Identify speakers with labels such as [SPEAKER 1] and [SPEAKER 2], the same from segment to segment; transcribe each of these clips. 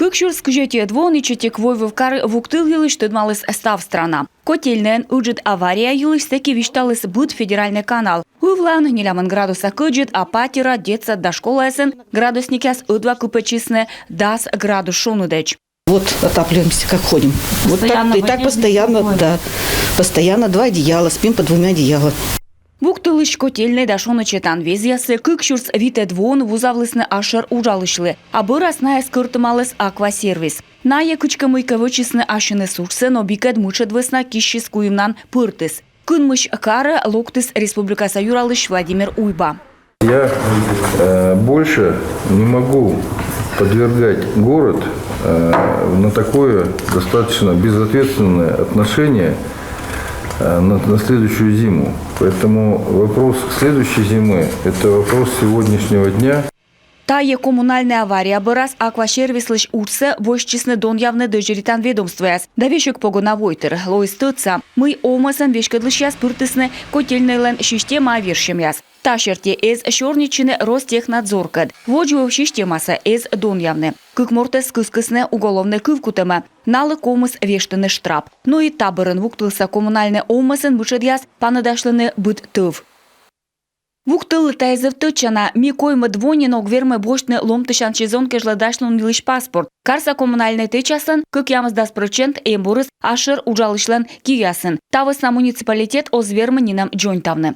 [SPEAKER 1] Кыкшурск жете двон и четек войвывкары вуктыл елыш тыдмалыс став страна. Котельнен уджит авария елыш теки вишталыс быт федеральный канал. Уйвлан неляман градуса кыджит, а патера детса до школы эсен градусникяс удва купечисне дас градус шонудеч.
[SPEAKER 2] Вот отапливаемся, как ходим. Вот так, и так постоянно, да. Постоянно 2 одеяла, спим по 2 одеялам.
[SPEAKER 1] Вуктылыш котельный дашоны четан везясы кыкшурс вите двон вузавлысны ашер ужалышлы, а бырас на скыртымалыс аквасервис. Ная кычка мыйка вычисны ашыны сушсы, но бикет мучат высна кищис куимнан пыртыс. Кынмыш кары локтыс Республика Юралыш Владимир Уйба.
[SPEAKER 3] Я больше не могу подвергать город на такое достаточно безответственное отношение на следующую зиму. Поэтому вопрос следующей зимы – это вопрос сегодняшнего дня.
[SPEAKER 1] Тае коммунальная авария бырас аквашервислыш урсе вощисны дон явны дожеритан ведомствояс. Давешек погона войтер, лоис тыца. Мы омасан вешкадлышяс пыртысны котельныйлен система авершемяс. Ташерте эз шорничины Ростехнадзоркад. Воджуев системаса эз дон явны. Кыкмортес кыскысны уголовны кывкутыма. Налы комыс вештыны штрап. Но и табырын вуктылса коммунальный омасан вышедяс паныдашлыны быт тыв. Вуктыл тайзев тычана ми коймы двонин огвермы боштны ломтышан сезонке жладашлын лиш паспорт. Карса коммунальный тычасын, кык ямыздас процент эмбурыс ашыр ужалышлан киясын. Тавыс на муниципалитет озвермы нинам джонтавны.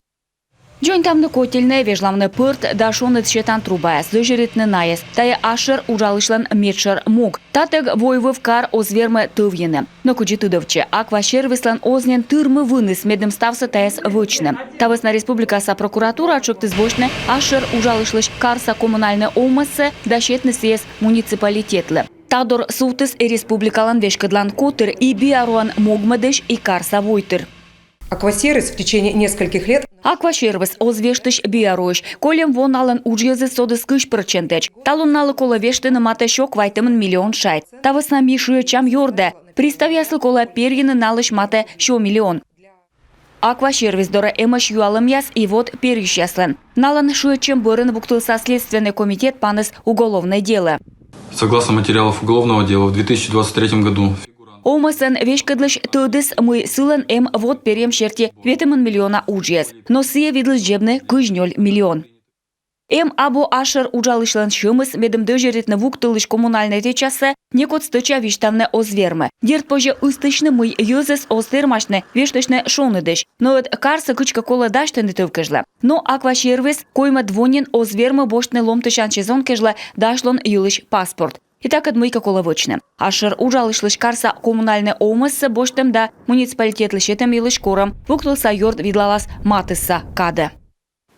[SPEAKER 1] Джонтавны котельный вежламны пырт дашоны тщетан трубаяс, дожеритны наес. Тая ашыр ужалышлан метшер мог. Татег войвыв кар озвермы тывьены. Но куджи тыдовче аквашервислан ознен тырмы выныс медым ставсы таяс вычны. Тавыс на республикаса прокуратура отшыктыз бошны ашыр ужалышлыш карса коммунальный омысы дащетны сес муниципалитетлы. Тадор сутыс и республикалан вешкадлан котыр и биаруан могмадыш и карса войтыр.
[SPEAKER 4] Аквасервис в течение нескольких лет.
[SPEAKER 1] Аквашервис озвештыш биароиш. Колем вон алан уджезы содыс кыш процентеч. Талун налы кола вештыны мата шок вайтымын миллион шайт. Тавыс на мишуя чам йорда. Приставясы кола перьины налыш мата шо миллион. Аквашервис дора эмаш юалым яс и вот перещаслен. Налан шуячем бырын вуктылса следственный комитет паныс уголовное дело.
[SPEAKER 5] Согласно материалов уголовного дела, в 2023 году
[SPEAKER 1] Омасан вешкадлыш тыдыс мы сылан вот перем шерти ветымын миллиона уджес. Но сые видлыш жебны кыжнёль миллион. Або ашер уджалышлан шымыс медым дожеритны вуктылыш коммунальный течасы некот стыча виштавны озвермы. Дерт позже ыстычны мы юзес остермашны вештышны шоныдыш. Но от карса кычка кола даштыны тывкыжла. Но аквашервис койма двонин озвермы боштны ломтышан сезон кежла дашлон юлыш паспорт. Итак, отмыйка коловочны. Ашер ужалышлыш карса коммунальный омыссы боштым да муниципалитет лышетым илыш кором вуктылса йорд видлалас матысса кады.